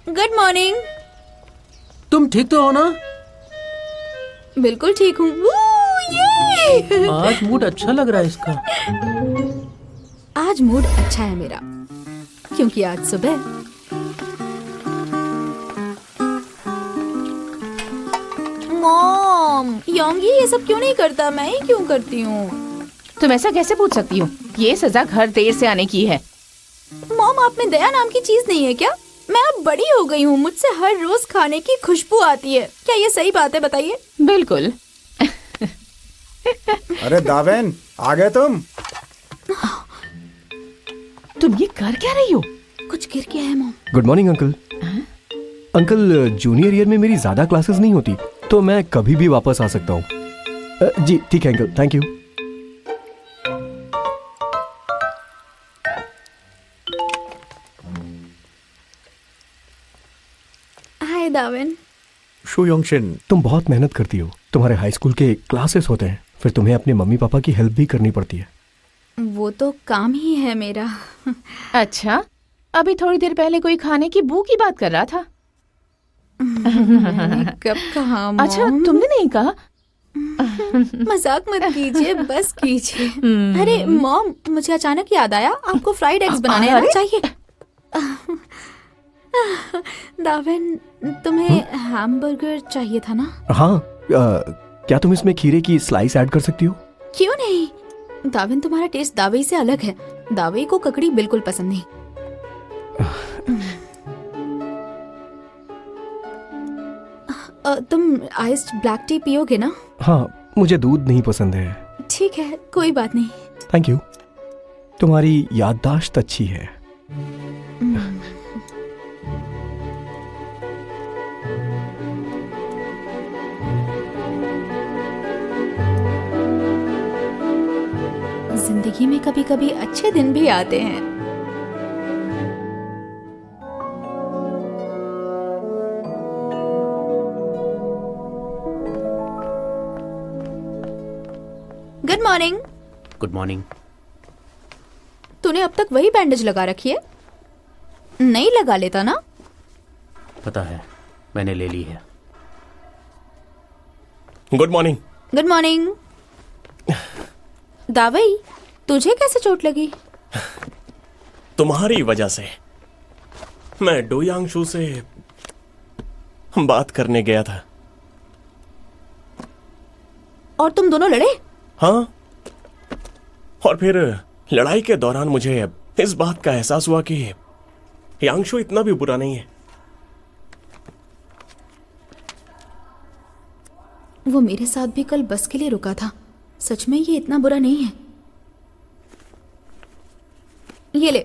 Good morning. तुम ठीक तो हो ना? बिल्कुल ठीक हूँ। ये आज मूड अच्छा लग रहा है इसका। आज मूड अच्छा है मेरा, क्योंकि आज सुबह मॉम, योंगी ये सब क्यों नहीं करता, मैं ही क्यों करती हूँ? तुम ऐसा कैसे पूछ सकती हो? ये सजा घर देर से आने की है। मॉम, आप में दया नाम की चीज नहीं है क्या? मैं अब बड़ी हो गई हूँ, मुझसे हर रोज खाने की खुशबू आती है। क्या ये सही बात है, बताइए? बिल्कुल। अरे दावेन, आ गए तुम? तुम ये कर क्या रही हो? कुछ गिर गया है mom. Good morning uncle. Uncle, junior year में मेरी ज्यादा क्लासेस नहीं होती, तो मैं कभी भी वापस आ सकता हूँ। जी ठीक है अंकल, थैंक यू। हाय दावेन। शु योंगशिन, तुम बहुत मेहनत करती हो। तुम्हारे हाई स्कूल के क्लासेस होते हैं, फिर तुम्हें अपने मम्मी पापा की हेल्प भी करनी पड़ती है। वो तो काम ही है मेरा। अच्छा, अभी थोड़ी देर पहले कोई खाने की बू की बात कर रहा था। मैंने कब कहा मॉम? अच्छा, तुमने नहीं कहा? मजाक मत कीजिए, बस कीजिए। अरे मॉम, मुझे अचानक याद आया, आपको फ्राइड एग्स बनाने आना चाहिए। दावेन, तुम्हें हैमबर्गर चाहिए था ना? हाँ, क्या तुम इसमें खीरे की स्लाइस ऐड कर सकती हो? क्यों नहीं? दावेन, तुम्हारा टेस्ट दावे से अलग है। दावे को ककड़ी बिल्कुल पसंद नहीं। तुम आइस्ड ब्लैक टी पियोगे ना? हाँ, मुझे दूध नहीं पसंद है। ठीक है, कोई बात नहीं। Thank you. तुम्हारी याददाश्त अच्छी है। जिंदगी में कभी कभी अच्छे दिन भी आते हैं। Good morning. Good morning. तूने अब तक वही बैंडेज लगा रखी है? नहीं लगा लेता ना? पता है, मैंने ले ली है। Good morning. Good morning. दावई, तुझे कैसे चोट लगी? तुम्हारी वजह से। मैं डोयांगशु से बात करने गया था। और तुम दोनों लड़े? हाँ, और फिर लड़ाई के दौरान मुझे इस बात का एहसास हुआ कि यांगशु इतना भी बुरा नहीं है। वो मेरे साथ भी कल बस के लिए रुका था। सच में ये इतना बुरा नहीं है। ये ले,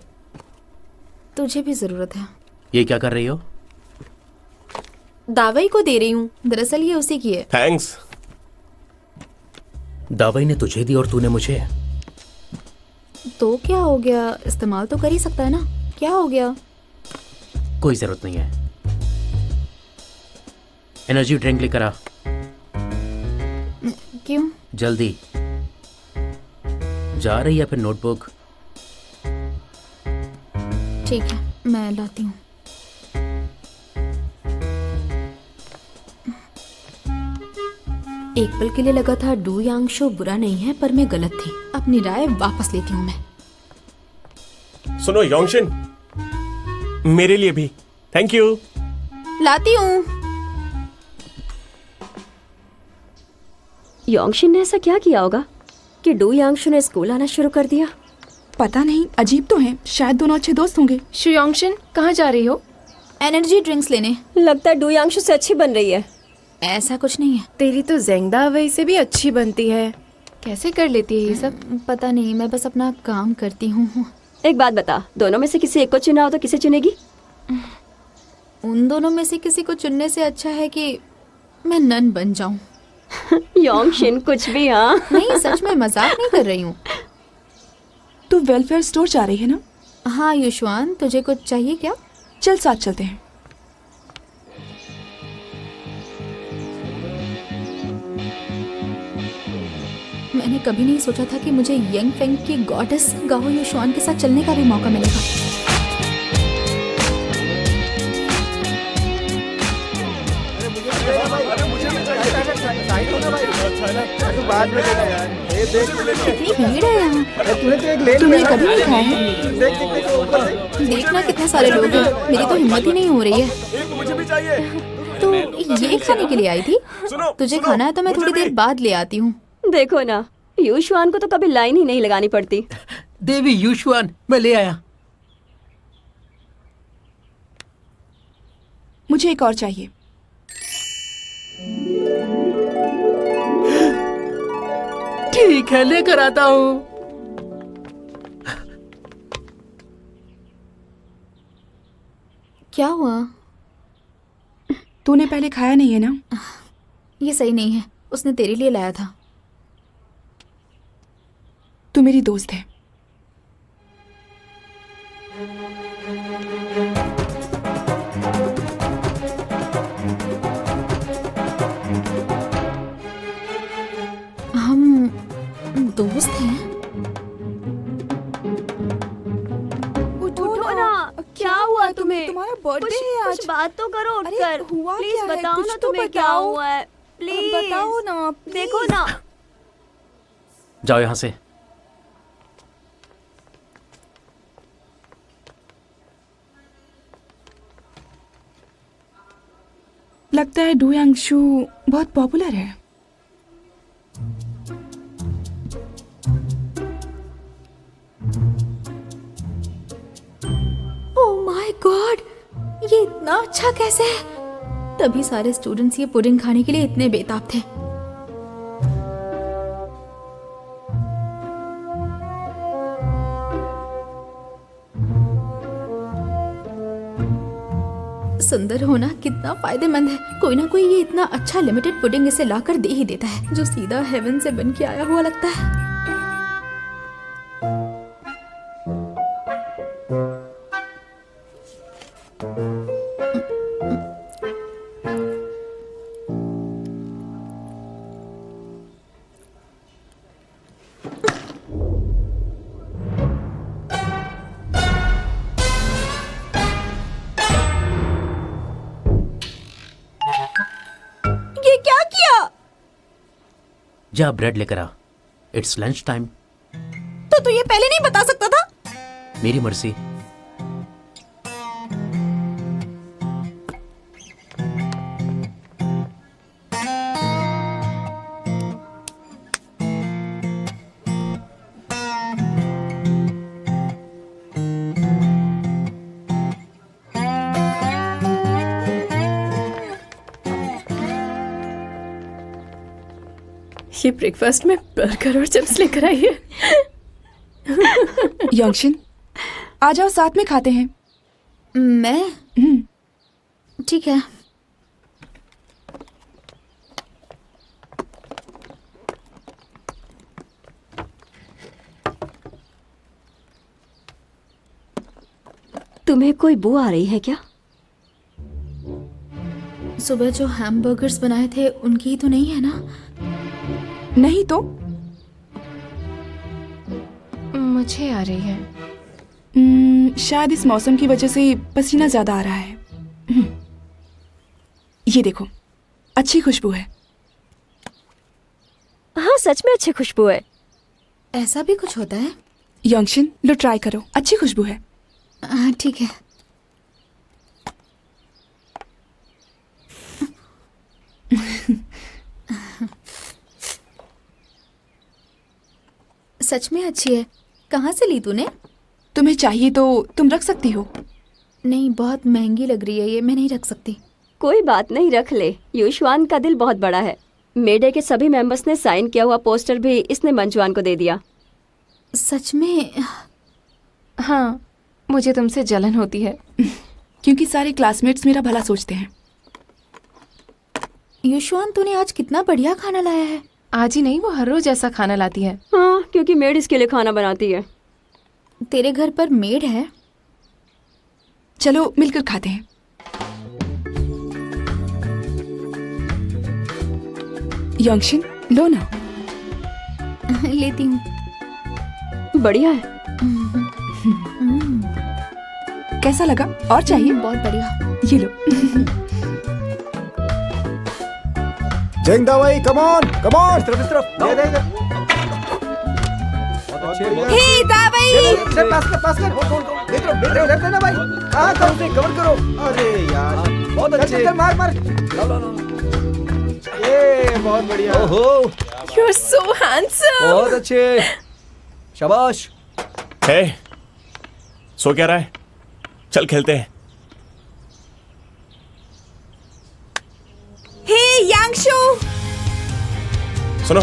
तुझे भी जरूरत है। ये क्या कर रही हो? दावई को दे रही हूँ, दरअसल ये उसी की है। थैंक्स। दावई ने तुझे दी और तूने मुझे। तो क्या हो गया, इस्तेमाल तो कर ही सकता है ना। क्या हो गया? कोई जरूरत नहीं है। एनर्जी ड्रिंक लेकर आ। क्यों? जल्दी। जा रही है फिर नोटबुक? ठीक है, मैं लाती हूँ। एक पल के लिए लगा था डू यांगशु बुरा नहीं है, पर मैं गलत थी। अपनी राय वापस लेती हूँ मैं। सुनो योंगशिन, मेरे लिए भी थैंक यू। लाती हूँ। योंगशिन ने ऐसा क्या किया होगा कि डू यांगशु ने स्कूल आना शुरू कर दिया? पता नहीं, अजीब तो हैं। शायद दोनों अच्छे दोस्त होंगे। शुयोंगशिन, कहाँ जा रही हो? एनर्जी ड्रिंक्स लेने। लगता है डू यांगशु से अच्छी बन रही है। ऐसा कुछ नहीं है। तेरी तो ज़ेंगदा वही से भी अच्छी बनती है। कैसे कर लेती है ये सब? पता नहीं, मैं बस अपना काम करती हूँ। एक बात बता, दोनों में से किसी एक को चुना हो तो किसे चुनेगी? उन दोनों में से किसी को चुनने से अच्छा है कि मैं नन बन जाऊं। योंगशिन कुछ भी। हाँ नहीं, सच में मजाक नहीं कर रही हूँ। तू वेलफेयर स्टोर जा रही है ना? हाँ युष्वान, तुझे कुछ चाहिए क्या? चल साथ चलते हैं। मैंने कभी नहीं सोचा था कि मुझे यंग फेंग की गॉडेस गाओ युशुआन के साथ चलने का भी मौका मिलेगा। कितनी भीड़ है यहाँ। तुमने कभी नहीं खाया है? देखना कितने सारे लोग हैं, मेरी तो हिम्मत ही नहीं हो रही है। मुझे भी चाहिए। तो ये खाने के लिए आई थी? तुझे खाना है तो मैं थोड़ी देर बाद ले आती हूँ। देखो ना, युशुआन को तो कभी लाइन ही नहीं लगानी पड़ती। देवी युशुआन, मैं ले आया। मुझे एक और चाहिए। ठीक है, लेकर आता हूँ। क्या हुआ? तूने पहले खाया नहीं है ना? ये सही नहीं है, उसने तेरे लिए लाया था। तू मेरी दोस्त है। हम दोस्त हैं? उठो ना, क्या हुआ तुम्हें? तुम्हारा बर्थडे है आज। कुछ बात तो करो अरे, उठकर। हुआ प्लीज क्या है? बताओ कुछ ना तो तुम्हें क्या बताओ। हुआ है। प्लीज बताओ ना, देखो ना। जाओ यहाँ से। लगता है डू यांगशु बहुत पॉपुलर है। ओह माय गॉड, ये इतना अच्छा कैसे है? तभी सारे स्टूडेंट्स ये पुडिंग खाने के लिए इतने बेताब थे। सुंदर होना कितना फायदेमंद है। कोई ना कोई ये इतना अच्छा लिमिटेड पुडिंग इसे लाकर दे ही देता है, जो सीधा हेवन से बन के आया हुआ लगता है। ये क्या किया? जा ब्रेड लेकर आ। It's lunch time. तो तू ये पहले नहीं बता सकता था? मेरी मर्जी। ये ब्रेकफास्ट में बर्गर और चिप्स लेकर आई है। यंगशिन, आ जाओ साथ में खाते हैं। मैं? ठीक है। तुम्हें कोई बू आ रही है क्या? सुबह जो हैमबर्गर्स बनाए थे उनकी ही तो नहीं है ना? नहीं तो मुझे आ रही है। शायद इस मौसम की वजह से पसीना ज्यादा आ रहा है। ये देखो, अच्छी खुशबू है। हाँ, सच में अच्छी खुशबू है। ऐसा भी कुछ होता है? यंगशिन, लो ट्राई करो, अच्छी खुशबू है। हाँ ठीक है। सच में अच्छी है। कहाँ से ली तूने? तुम्हें चाहिए तो तुम रख सकती हो। नहीं, बहुत महंगी लग रही है ये, मैं नहीं रख सकती। कोई बात नहीं, रख ले। युशुआन का दिल बहुत बड़ा है। मेडे के सभी मेंबर्स ने साइन किया हुआ पोस्टर भी इसने मंजुआन को दे दिया। सच में? हाँ, मुझे तुमसे जलन होती है। क्योंकि सारे क्लासमेट्स मेरा भला सोचते हैं। युशुआन, तूने आज कितना बढ़िया खाना लाया है। आज ही नहीं, वो हर रोज ऐसा खाना लाती है। हाँ, क्योंकि मेड इसके लिए खाना बनाती है। तेरे घर पर मेड है? चलो मिलकर खाते हैं। यंगशिन, लो ना। लेती हूँ। बढ़िया है। कैसा लगा? और चाहिए? बहुत बढ़िया। ये लो। जंग दावाई, कम ऑन इस तरफ ये दे हे दावाई, पास कर उधर ना भाई। हाँ कवर करो। अरे यार बहुत अच्छे, चल मार ये बहुत बढ़िया। ओहो, यू आर सो हैंडसम। बहुत अच्छे, शाबाश। है सो क्या रहा है? चल खेलते हैं। हे यांगशु। सुनो,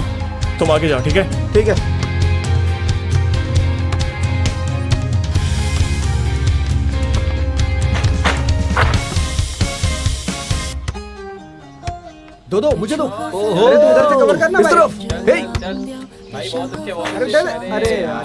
तुम आगे जाओ, ठीक है? ठीक है। दो मुझे दो। ओहो, अरे तू उधर से कवर करना इस भाई। तरफ। हे, अरे चल, अरे यार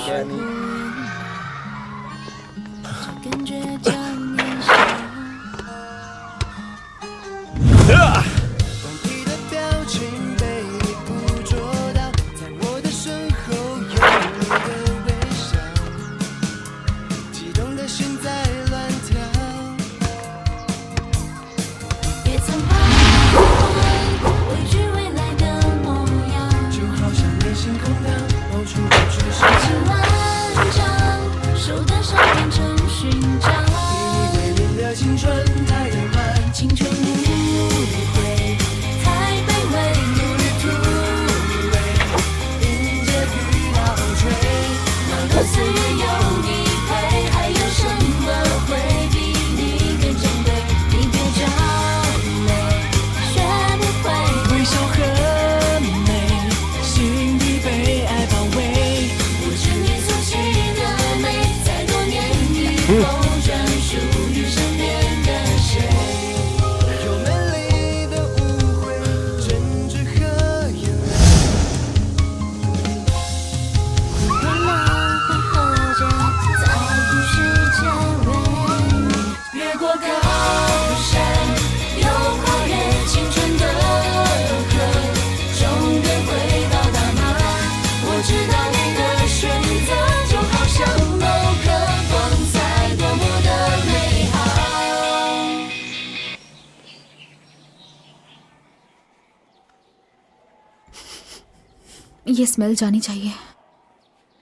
ये स्मेल जानी चाहिए।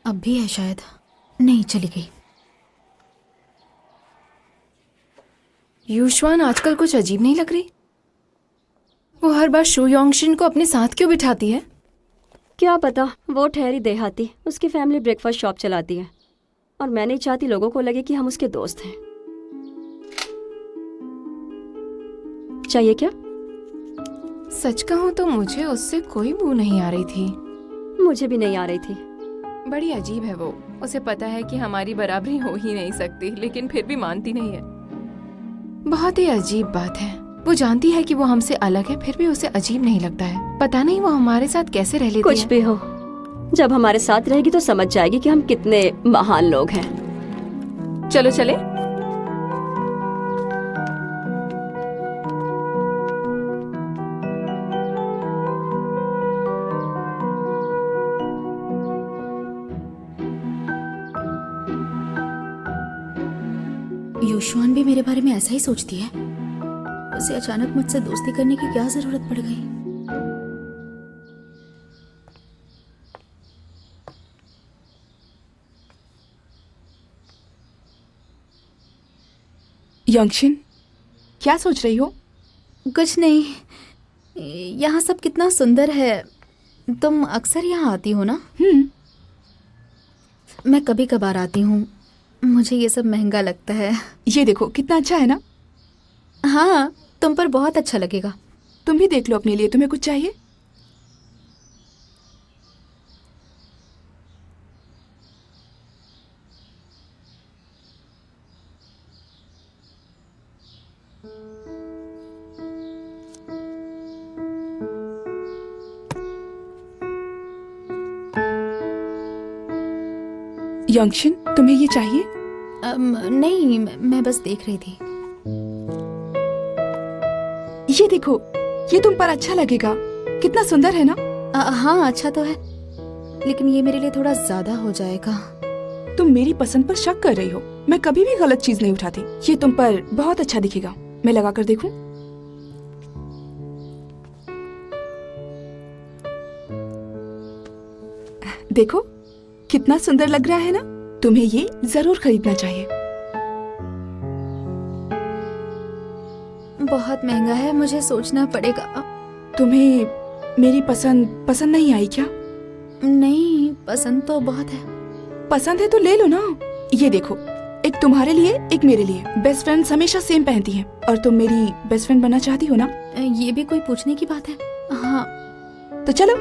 अब भी है शायद। नहीं, चली गई। यूशवान आजकल कुछ अजीब नहीं लग रही? वो हर बार शो योंगशिन को अपने साथ क्यों बिठाती है? क्या पता, वो ठहरी देहाती, उसकी फैमिली ब्रेकफास्ट शॉप चलाती है और मैं नहीं चाहती लोगों को लगे कि हम उसके दोस्त हैं। चाहिए क्या? सच कहूँ तो मुझे उससे कोई बू नहीं आ रही थी। मुझे भी नहीं आ रही थी। बड़ी अजीब है वो। उसे पता है कि हमारी बराबरी हो ही नहीं सकती, लेकिन फिर भी मानती नहीं है। बहुत ही अजीब बात है। वो जानती है कि वो हमसे अलग है, फिर भी उसे अजीब नहीं लगता है। पता नहीं वो हमारे साथ कैसे रह लेती है। कुछ भी हो, जब हमारे साथ रहेगी तो समझ जाएगी कि हम कितने महान लोग हैं। चलो चले। यूशुआन भी मेरे बारे में ऐसा ही सोचती है। उसे अचानक मुझसे दोस्ती करने की क्या जरूरत पड़ गई? योंगशिन, क्या सोच रही हो? कुछ नहीं। यहाँ सब कितना सुंदर है। तुम अक्सर यहाँ आती हो ना? मैं कभी कभार आती हूँ। मुझे ये सब महंगा लगता है। ये देखो कितना अच्छा है ना। हाँ, तुम पर बहुत अच्छा लगेगा। तुम भी देख लो अपने लिए। तुम्हें कुछ चाहिए? योंगशिन, तुम्हें ये चाहिए? नहीं, मैं बस देख रही थी। ये देखो, ये तुम पर अच्छा लगेगा। कितना सुंदर है ना? हाँ, अच्छा तो है। लेकिन ये मेरे लिए थोड़ा ज्यादा हो जाएगा। तुम मेरी पसंद पर शक कर रही हो। मैं कभी भी गलत चीज नहीं उठाती। ये तुम पर बहुत अच्छा दिखेगा। मैं लगा कर देखूं? देखो कितना सुंदर लग रहा है ना। तुम्हें ये जरूर खरीदना चाहिए। बहुत महंगा है, मुझे सोचना पड़ेगा। तुम्हें मेरी पसंद नहीं आई क्या? नहीं, पसंद तो बहुत है। पसंद है तो ले लो ना। ये देखो, एक तुम्हारे लिए एक मेरे लिए। बेस्ट फ्रेंड्स हमेशा सेम पहनती हैं। और तुम मेरी बेस्ट फ्रेंड बनना चाहती हो ना? ये भी कोई पूछने की बात है? हाँ। तो चलो।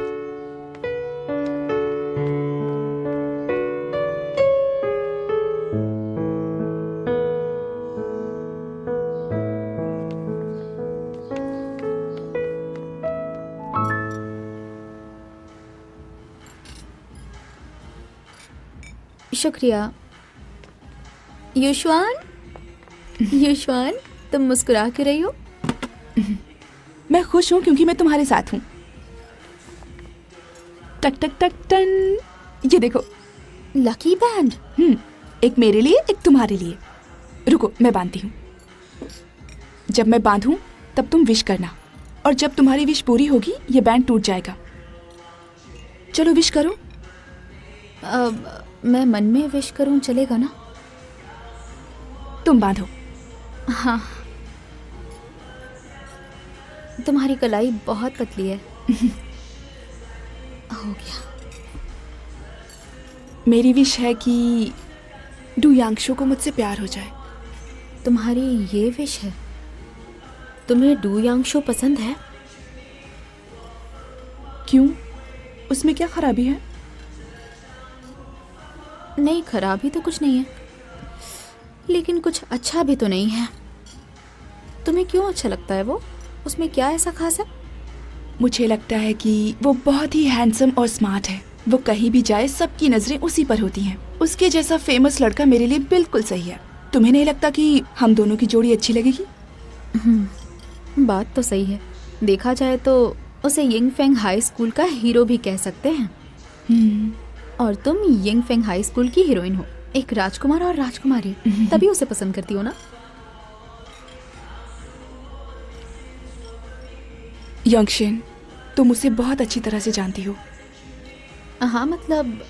शुक्रिया। युशवान, युशवान, तुम मुस्कुरा क्यों रही हो? मैं खुश हूँ क्योंकि मैं तुम्हारे साथ हूँ। टक टक टक टन। ये देखो, लकी बैंड। एक मेरे लिए एक तुम्हारे लिए। रुको, मैं बांधती हूँ। जब मैं बांधूं तब तुम विश करना, और जब तुम्हारी विश पूरी होगी ये बैंड टूट जाएगा। चलो विश करो। मैं मन में विश करूं, चलेगा ना? तुम बांधो। हाँ। तुम्हारी कलाई बहुत पतली है। हो गया। मेरी विश है कि डू यांगशो को मुझसे प्यार हो जाए। तुम्हारी ये विश है? तुम्हें डू यांगशो पसंद है? क्यों? उसमें क्या खराबी है? नहीं, खराबी तो कुछ नहीं है, लेकिन कुछ अच्छा भी तो नहीं है। तुम्हें क्यों अच्छा लगता है वो? उसमें क्या ऐसा खास है? मुझे लगता है कि वो बहुत ही हैंडसम और स्मार्ट है। वो कहीं भी जाए सबकी नजरें उसी पर होती हैं। उसके जैसा फेमस लड़का मेरे लिए बिल्कुल सही है। तुम्हें नहीं लगता कि हम दोनों की जोड़ी अच्छी लगेगी? बात तो सही है। देखा जाए तो उसे यिंग फेंग हाई स्कूल का हीरो भी कह सकते हैं। और तुम यिंग फेंग हाई स्कूल की हीरोइन हो, एक राजकुमार और राजकुमारी, तभी उसे पसंद करती हो ना? यंगशिन, तुम उसे बहुत अच्छी तरह से जानती हो। हाँ, मतलब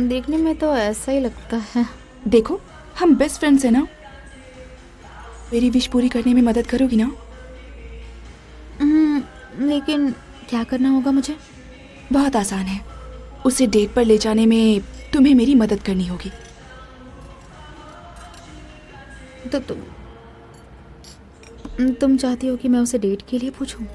देखने में तो ऐसा ही लगता है। देखो, हम बेस्ट फ्रेंड्स हैं ना। मेरी विश पूरी करने में मदद करोगी ना? लेकिन क्या करना होगा मुझे? बहुत आसान है। उसे डेट पर ले जाने में तुम्हें मेरी मदद करनी होगी। तो तुम चाहती हो कि मैं उसे डेट के लिए पूछूं?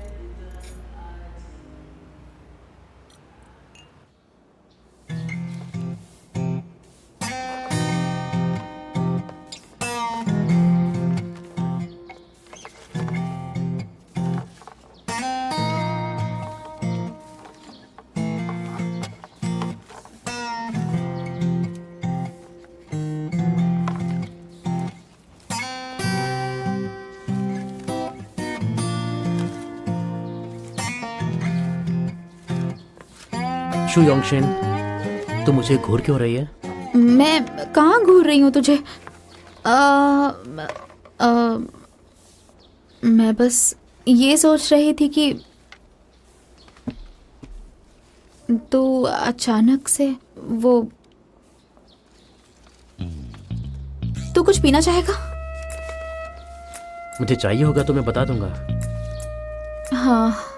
शु योंगशिन, तू मुझे घूर क्यों रही है? मैं कहाँ घूर रही हूँ तुझे? मैं बस ये सोच रही थी कि तू अचानक से वो... तू कुछ पीना चाहेगा? मुझे चाहिए होगा तो मैं बता दूंगा। हाँ।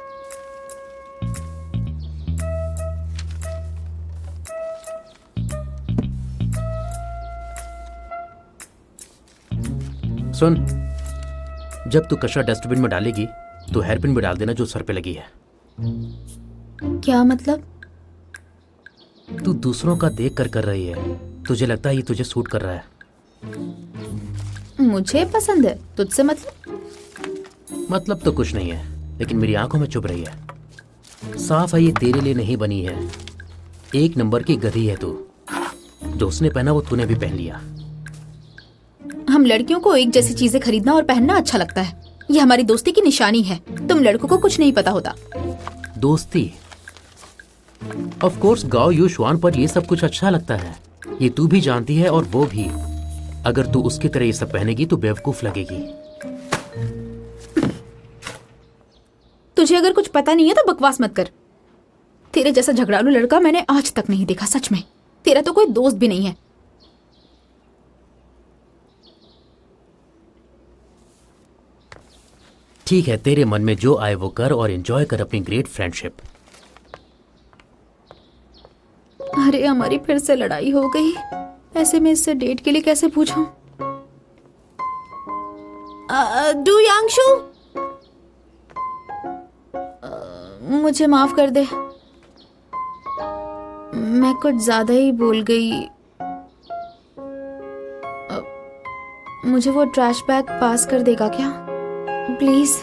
सुन, जब तू कचरा डस्टबिन में डालेगी तो हेयरपिन भी डाल देना जो सर पे लगी है। क्या मतलब? तू दूसरों का देख कर रही है। तुझे लगता है ये तुझे सूट कर रहा है? मुझे पसंद है, तुझसे मतलब? मतलब तो कुछ नहीं है, लेकिन मेरी आंखों में चुभ रही है। साफ है ये तेरे लिए नहीं बनी है। एक नंबर की गधी है तू। जो उसने पहना वो तूने भी पहन लिया। हम लड़कियों को एक जैसी चीजें खरीदना और पहनना अच्छा लगता है। ये हमारी दोस्ती की निशानी है। तुम लड़कों को कुछ नहीं पता होता। दोस्ती? ऑफ कोर्स गाओ यूशुआन पर ये सब कुछ अच्छा लगता है, ये तू भी जानती है और वो भी। अगर तू उसकी तरह ये सब पहनेगी तो बेवकूफ लगेगी। तुझे अगर कुछ पता नहीं है तो बकवास मत कर। तेरे जैसा झगड़ालू लड़का मैंने आज तक नहीं देखा, सच में। तेरा तो कोई दोस्त भी नहीं है। ठीक है, तेरे मन में जो आए वो कर और एंजॉय कर अपनी ग्रेट फ्रेंडशिप। अरे हमारी फिर से लड़ाई हो गई। ऐसे में इससे डेट के लिए कैसे पूछूं? डू यांगशु, मुझे माफ कर दे, मैं कुछ ज्यादा ही बोल गई। मुझे वो ट्रैश बैग पास कर देगा क्या, प्लीज?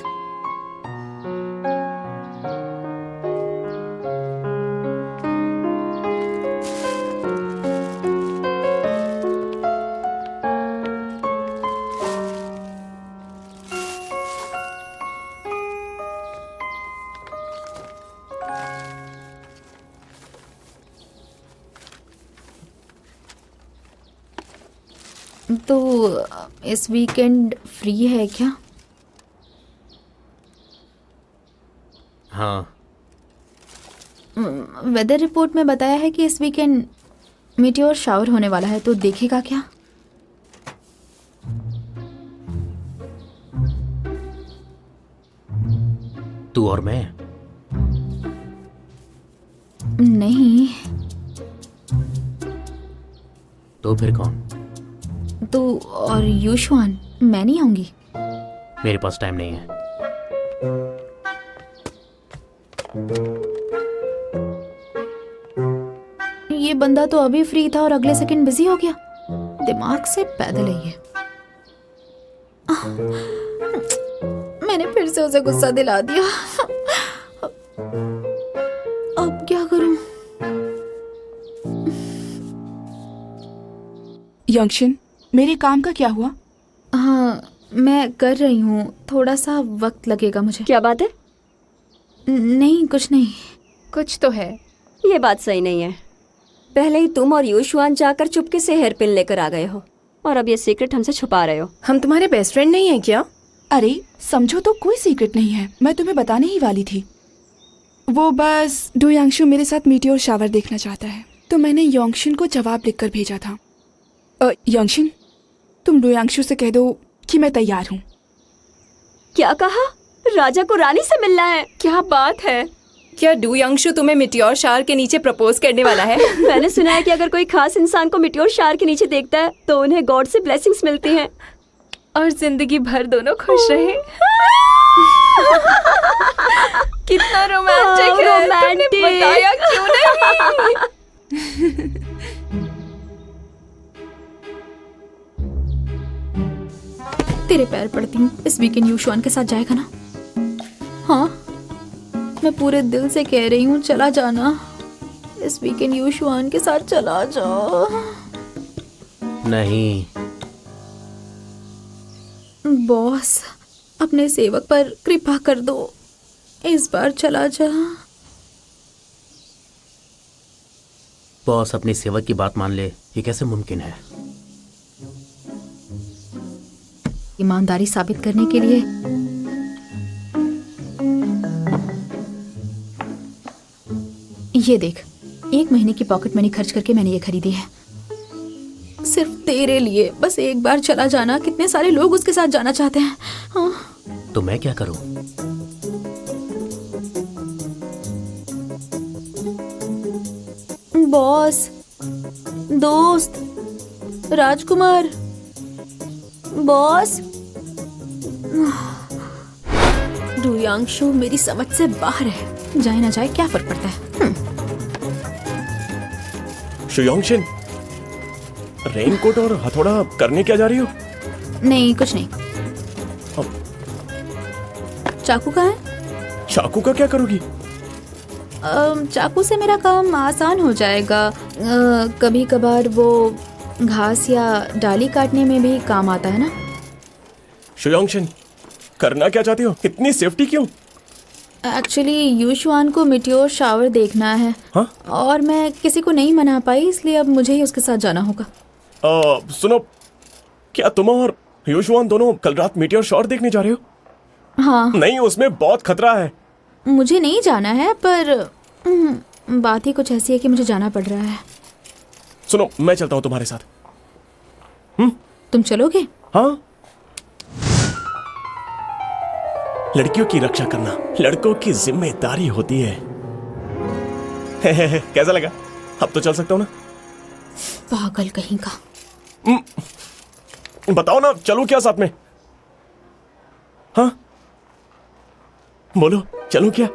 तो इस वीकेंड फ्री है क्या? हाँ, वेदर रिपोर्ट में बताया है कि इस वीकेंड मीटियोर शावर होने वाला है, तो देखेगा क्या? तू और मैं? नहीं। तो फिर कौन? तू और यूशुआन। मैं नहीं आऊंगी। मेरे पास टाइम नहीं है। ये बंदा तो अभी फ्री था और अगले सेकंड बिजी हो गया। दिमाग से पैदल है ये। मैंने फिर से उसे गुस्सा दिला दिया। अब क्या करूं? यंगशिन, मेरे काम का क्या हुआ? हाँ, मैं कर रही हूँ, थोड़ा सा वक्त लगेगा मुझे। क्या बात है? नहीं, कुछ नहीं। कुछ तो है। ये बात सही नहीं है। पहले ही तुम और यूशुआन जाकर चुपके से हेयर पिन लेकर आ गए हो और अब ये सीक्रेट हमसे छुपा रहे हो। हम तुम्हारे बेस्ट फ्रेंड नहीं है क्या? अरे समझो तो कोई सीक्रेट नहीं है, मैं तुम्हें बताने ही वाली थी। वो बस डू यांगशु मेरे साथ मीटियोर शावर देखना चाहता है, तो मैंने योंगशिन को जवाब लिखकर भेजा था। योंगशिन, तुम डू यांगशु से कह दो कि मैं तैयार हूँ। क्या कहा? राजा को रानी से मिलना है? क्या बात है? क्या डू यांगशु तुम्हें मीटियोर शावर के नीचे प्रपोज करने वाला है? मैंने सुना है कि अगर कोई खास इंसान को मीटियोर शावर के नीचे देखता है तो उन्हें गॉड से ब्लेसिंग्स मिलती हैं और जिंदगी भर दोनों खुश रहे। कितना रोमांटिक है। रोमांटिक। तुमने बताया क्यों नहीं? तेरे पैर पड़ती हूँ, इस वीकेंड यूशुआन के साथ जाएगा ना? हाँ, मैं पूरे दिल से कह रही हूँ, चला जाना। इस वीकेंड यूशुआन के साथ चला जाओ। नहीं। बॉस, अपने सेवक पर कृपा कर दो, इस बार चला जा। बॉस अपनी सेवक की बात मान ले, ये कैसे मुमकिन है? ईमानदारी साबित करने के लिए ये देख, 1 महीने की पॉकेट मनी खर्च करके मैंने ये खरीदी है, सिर्फ तेरे लिए। बस एक बार चला जाना। कितने सारे लोग उसके साथ जाना चाहते हैं। हाँ। तो मैं क्या करूं? बॉस, दोस्त, राजकुमार, बॉस। डू यांगशु मेरी समझ से बाहर है। जाए ना जाए क्या फर्क पड़ता है। शुयोंगशिन, रेनकोट और हथौड़ा करने क्या जा रही हो? नहीं, कुछ नहीं। चाकू कहाँ है? चाकू का क्या करोगी? चाकू से मेरा काम आसान हो जाएगा। कभी कभार वो घास या डाली काटने में भी काम आता है ना। शुयोंगशिन, करना क्या चाहती हो? इतनी सेफ्टी क्यों? एक्चुअली युशवान को मीटियोर शावर देखना है। हाँ? और मैं किसी को नहीं मना पाई, इसलिए अब मुझे ही उसके साथ जाना होगा। सुनो, क्या तुम और युशवान दोनों कल रात मीटियोर शॉवर देखने जा रहे हो? हाँ। नहीं, उसमें बहुत खतरा है। मुझे नहीं जाना है, पर बात ही कुछ ऐसी है कि मुझे जाना पड़ रहा है। सुनो, मैं चलता हूँ तुम्हारे साथ। तुम चलोगे? हाँ। लड़कियों की रक्षा करना लड़कों की जिम्मेदारी होती है। कैसा लगा? अब तो चल सकता हूँ ना? पागल कहीं का। बताओ ना, चलूं क्या साथ में? हाँ, बोलो, चलूं क्या?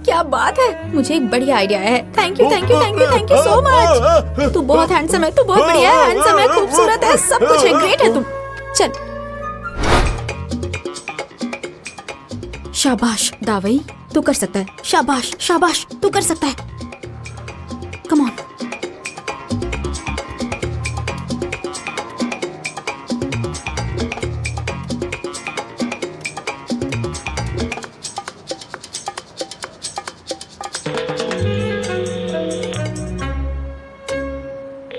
क्या बात है, मुझे एक बढ़िया आइडिया है। Thank you thank you thank you thank you so much. तू बहुत हैंडसम है, तू बहुत बढ़िया है, हैंडसम है, खूबसूरत है, सब कुछ है, ग्रेट है तू। चल। शाबाश दावई, तू कर सकता है। शाबाश शाबाश, तू कर सकता है। Come on.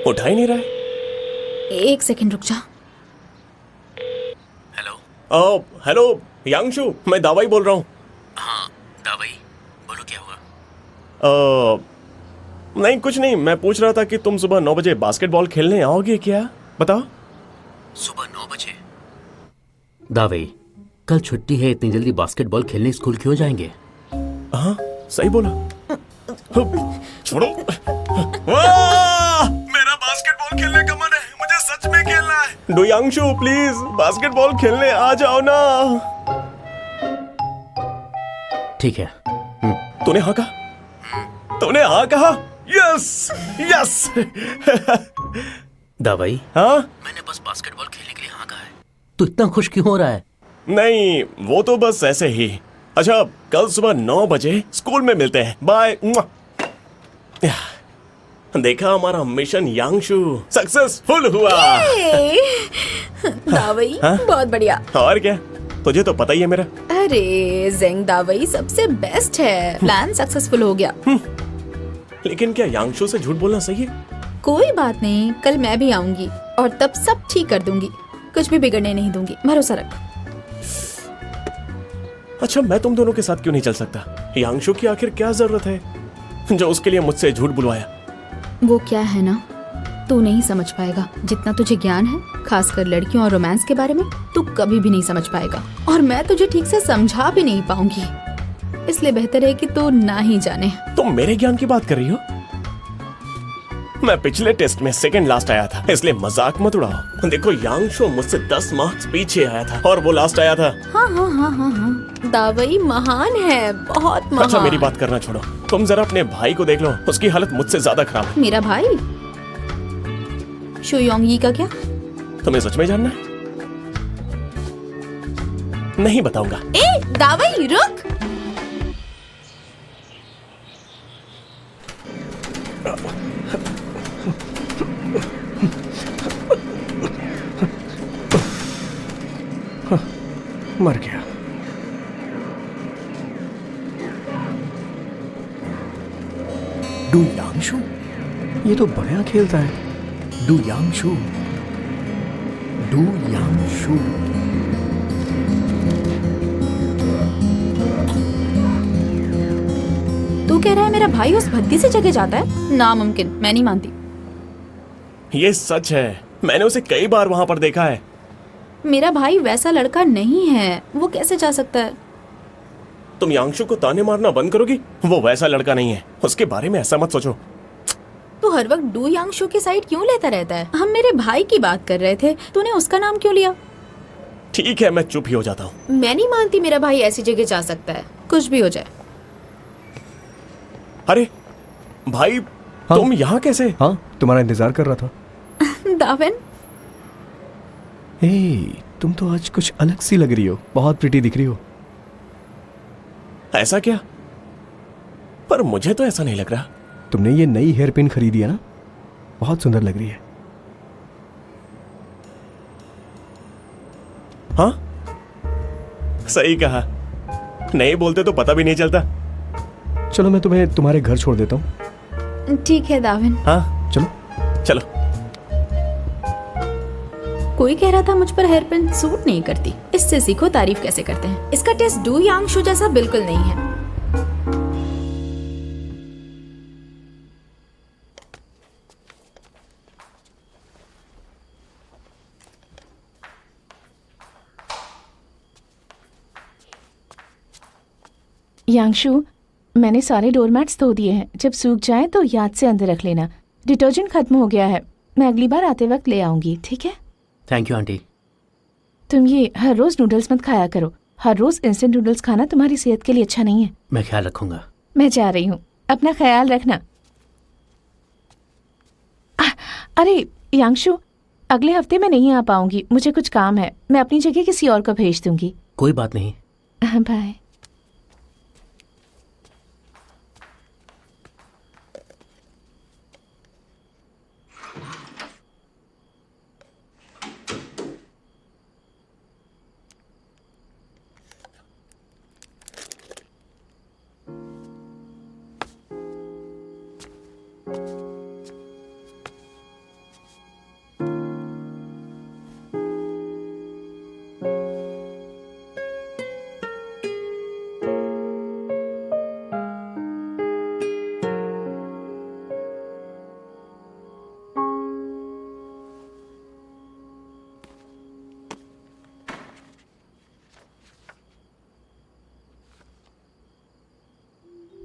उठा ही नहीं रहा है। एक सेकंड रुक जा। हेलो यांगशु, मैं दावाई बोल रहा हूँ। हाँ दावाई, बोलो क्या हुआ? नहीं, कुछ नहीं। मैं पूछ रहा था कि तुम सुबह 9 बजे बास्केटबॉल खेलने आओगे क्या? बताओ। सुबह 9 बजे? दावाई, कल छुट्टी है, इतनी जल्दी बास्केटबॉल खेलने स्कूल क्यों जाएंगे? हाँ, सही बोला। छोड़ो। वाह! मेरा बास्केटबॉल खेलने का मन है, मुझे सच में खेलना है। डोयांगशु, प्लीज बास्केटबॉल खेलने आ जाओ ना। ठीक है। तूने हाँ कहा? तूने हाँ कहा? Yes yes. दावाई, हाँ? मैंने बस बास्केटबॉल खेलने के लिए हाँ कहा है। तू इतना खुश क्यों हो रहा है? नहीं, वो तो बस ऐसे ही। अच्छा, कल सुबह 9 बजे स्कूल में मिलते हैं। बाय। देखा, हमारा मिशन यांगशु सक्सेसफुल हुआ। दावई, बहुत बढ़िया। और क्या, तुझे तो पता ही है मेरा। अरे जेंग दावई सबसे बेस्ट है। प्लान सक्सेसफुल हो गया। लेकिन क्या यांगशु से झूठ बोलना सही है? कोई बात नहीं, कल मैं भी आऊंगी और तब सब ठीक कर दूंगी। कुछ भी बिगड़ने नहीं दूंगी, भरोसा रख। अच्छा, मैं तुम दोनों के साथ क्यों नहीं चल सकता? यांगशु की आखिर क्या जरूरत है जो उसके लिए मुझसे झूठ बुलवाया? वो क्या है ना, तू नहीं समझ पाएगा। जितना तुझे ज्ञान है, खासकर लड़कियों और रोमांस के बारे में, तू कभी भी नहीं समझ पाएगा। और मैं तुझे ठीक से समझा भी नहीं पाऊंगी, इसलिए बेहतर है कि तू ना ही जाने। तुम मेरे ज्ञान की बात कर रही हो? मैं पिछले टेस्ट में सेकंड लास्ट आया था, इसलिए मजाक मत उड़ाओ। देखो, यांगशु मुझसे 10 मार्क्स पीछे आया था और वो लास्ट आया था। हाँ हाँ हाँ हाँ हाँ, दावई महान है, बहुत महान। अच्छा, मेरी बात करना छोड़ो, तुम जरा अपने भाई को देख लो, उसकी हालत मुझसे ज्यादा खराब है। मेरा भाई शुयोंगी का क्या? तुम्हें सच में जानना है? नहीं बताऊंगा। ए दावई, रुक। मर गया। डू यांगशु, ये तो बढ़िया खेलता है। Du Yangshu, Du Yangshu. तू कह रहा है मेरा भाई उस भद्दी से जगह जाता है? नामुमकिन, मैं नहीं मानती। ये सच है, मैंने उसे कई बार वहां पर देखा है। मेरा भाई वैसा लड़का नहीं है, वो कैसे जा सकता है? तुम यांगशु को ताने मारना बंद करोगी? वो वैसा लड़का नहीं है, उसके बारे में ऐसा मत सोचो। तू हर वक्त डू यांगशु की साइड क्यों लेता रहता है? हम मेरे भाई की बात कर रहे थे, तूने उसका नाम क्यों लिया? ठीक है, मैं चुप ही हो जाता हूँ। मैं नहीं मानती मेरा भाई ऐसी जगह जा सकता है, कुछ भी हो जाए। अरे भाई, हाँ? तुम यहाँ कैसे? हाँ, तुम्हारा इंतजार कर रहा था। दावन, तुम तो आज कुछ अलग सी लग रही हो, बहुत प्रिटी दिख रही हो। ऐसा क्या? पर मुझे तो ऐसा नहीं लग रहा। तुमने ये नई हेयर पिन खरीदी है ना, बहुत सुंदर लग रही है। हाँ? सही कहा, नहीं बोलते तो पता भी नहीं चलता। चलो मैं तुम्हें तुम्हारे घर छोड़ देता हूँ। ठीक है दाविन। हाँ चलो। चलो। कोई कह रहा था मुझ पर हेयर पिन सूट नहीं करती। इससे सीखो तारीफ कैसे करते हैं। इसका टेस्ट डू यांगशु जैसा बिल्कुल नहीं है। यांगशु, मैंने सारे डोरमैट्स धो दिए हैं। जब सूख जाए तो याद से अंदर रख लेना। डिटर्जेंट खत्म हो गया है, मैं अगली बार आते वक्त ले आऊंगी, ठीक है? Thank you aunty. तुम ये हर रोज नूडल्स मत खाया करो। हर रोज इंस्टेंट नूडल्स खाना तुम्हारी सेहत के लिए अच्छा नहीं है। मैं ख्याल रखूंगा। मैं जा रही हूँ, अपना ख्याल रखना। अरे यांगशु, अगले हफ्ते मैं नहीं आ पाऊंगी, मुझे कुछ काम है। मैं अपनी जगह किसी और को भेज दूंगी। कोई बात नहीं। बाय।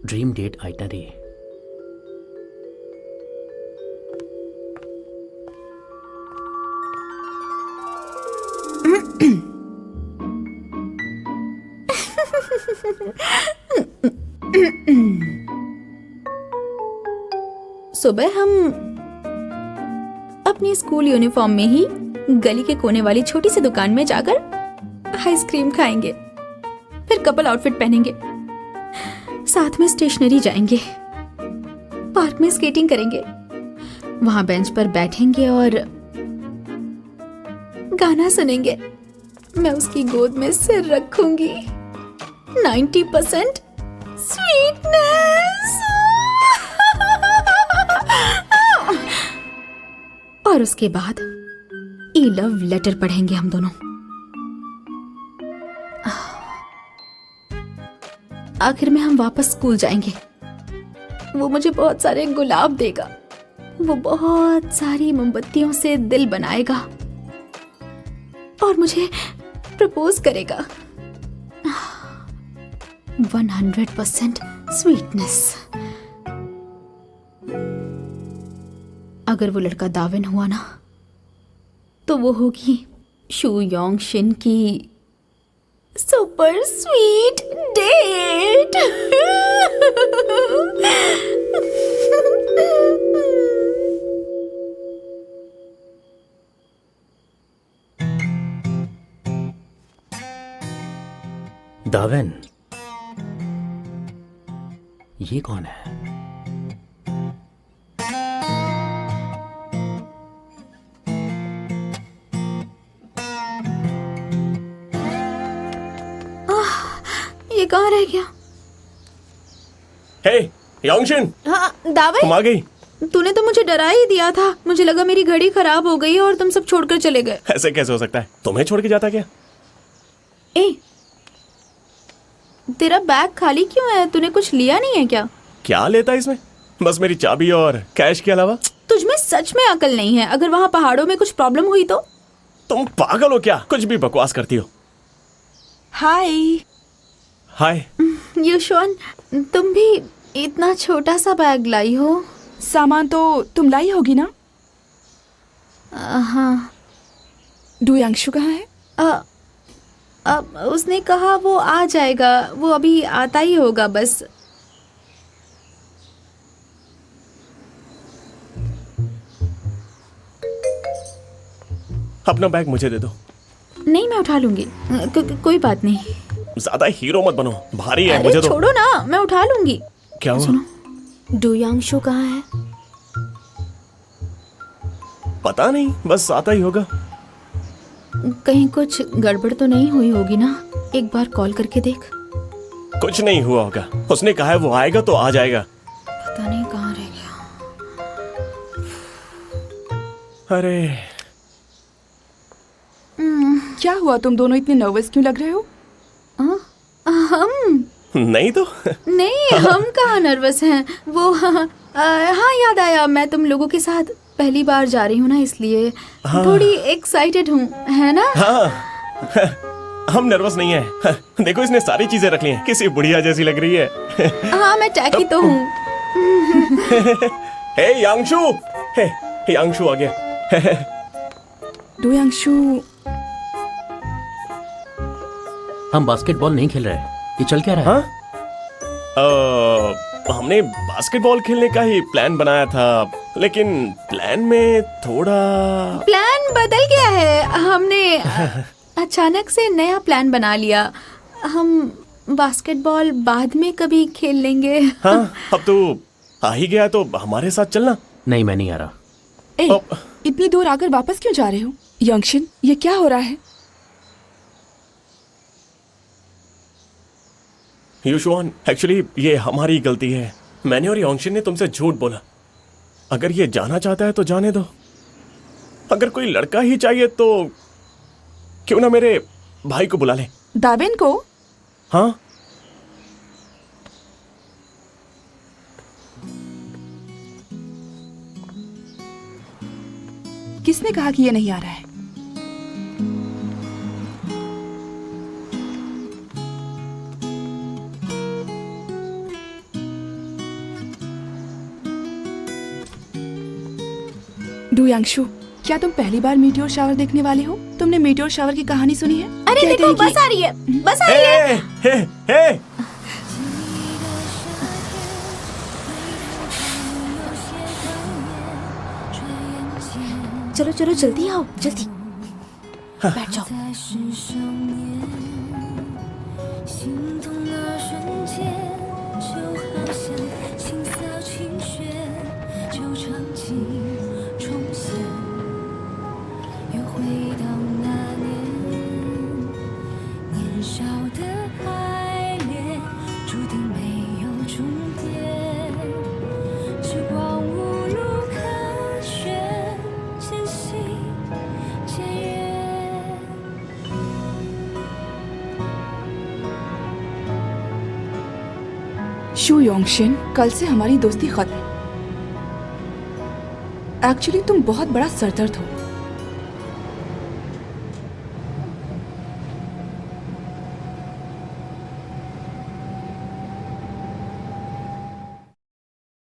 Dream date itinerary. सुबह हम अपनी स्कूल यूनिफॉर्म में ही गली के कोने वाली छोटी सी दुकान में जाकर आइसक्रीम खाएंगे, फिर कपल आउटफिट पहनेंगे, साथ में स्टेशनरी जाएंगे, पार्क में स्केटिंग करेंगे, वहां बेंच पर बैठेंगे और गाना सुनेंगे। मैं उसकी गोद में सिर रखूंगी। 90% स्वीटनेस। और उसके बाद ई लव लेटर पढ़ेंगे हम दोनों। आखिर में हम वापस स्कूल जाएंगे। वो मुझे बहुत सारे गुलाब देगा, वो बहुत सारी मोमबत्तियों से दिल बनाएगा और मुझे प्रपोज करेगा। 100% स्वीटनेस। अगर वो लड़का दाविन हुआ ना, तो वो होगी शू योंग शिन की सुपर स्वीट डेट। दाविन, ये कौन है? ये कहाँ रह गया? हे योंगशिन, हाँ दाविन, तुम आ गई। तूने तो मुझे डरा ही दिया था। मुझे लगा मेरी घड़ी खराब हो गई और तुम सब छोड़कर चले गए। ऐसे कैसे हो सकता है? तुम्हें छोड़ के जाता क्या? ए, तेरा बैग खाली क्यों है? तूने कुछ लिया नहीं है क्या? क्या लेता है इसमें? बस मेरी चाबी और कैश के अलावा। तुझमें सच में अकल नहीं है। अगर वहाँ पहाड़ों में कुछ प्रॉब्लम हुई तो? तुम पागल हो क्या? कुछ भी बकवास करती हो। हाय। हाय। युशवान, तुम भी इतना छोटा सा बैग लाई हो? सामान तो तुम लाई होगी ना? हाँ। डू यांगशु कहाँ है? अब उसने कहा वो आ जाएगा। वो अभी आता ही होगा बस। अपना बैग मुझे दे दो। नहीं, मैं उठा लूंगी। कोई बात नहीं। ज्यादा हीरो मत बनो, भारी है। अरे मुझे दो। छोड़ो ना, मैं उठा लूंगी। क्या हुआ? सुनो, डू यांगशु कहाँ है? पता नहीं, बस आता ही होगा। कहीं कुछ गड़बड़ तो नहीं हुई होगी ना? एक बार कॉल करके देख। कुछ नहीं हुआ होगा, उसने कहा है वो आएगा तो आ जाएगा। पता नहीं कहाँ रह गया। अरे क्या हुआ, तुम दोनों इतने नर्वस क्यों लग रहे हो? हम नहीं तो नहीं, हम कहाँ नर्वस हैं। वो हाँ, याद आया, मैं तुम लोगों के साथ पहली बार जा रही हूँ ना, इसलिए थोड़ी एक्साइटेड हूँ, है ना? हाँ हम नर्वस नहीं है। देखो इसने सारी चीजें रख ली हैं, किसी बुढ़िया जैसी लग रही है। हाँ मैं टैकी तो हूँ। हे यांगशु, हे यांगशु आ गया। डोयांशु, हम बास्केटबॉल नहीं खेल रहे, ये चल क्या रहा है? हाँ हमने बास्केटबॉल खेलने का ही प्लान बनाया था, लेकिन प्लान में थोड़ा प्लान बदल गया है। हमने अचानक से नया प्लान बना लिया। हम बास्केटबॉल बाद में कभी खेल लेंगे। हाँ अब तो आ ही गया तो हमारे साथ चलना। नहीं, मैं नहीं आ रहा। ए, इतनी दूर आकर वापस क्यों जा रहे हो? यंगशिन, ये क्या हो रहा है? यूशुआन, एक्चुअली ये हमारी गलती है। मैंने और योंगशिन ने तुमसे झूठ बोला। अगर ये जाना चाहता है तो जाने दो। अगर कोई लड़का ही चाहिए तो क्यों ना मेरे भाई को बुला ले। दावेन को? हाँ किसने कहा कि ये नहीं आ रहा है? डोयांशु, क्या तुम पहली बार मीटियोर शावर देखने वाले हो? तुमने मीटियोर शावर की कहानी सुनी है? अरे कहते देखो, हैं कि- बस आ रही है, बस आ रही है। हे हे चलो चलो जल्दी आओ, जल्दी बैठ जाओ। शू योंगशिन, कल से हमारी दोस्ती खत्म। एक्चुअली तुम बहुत बड़ा सरदर्द हो।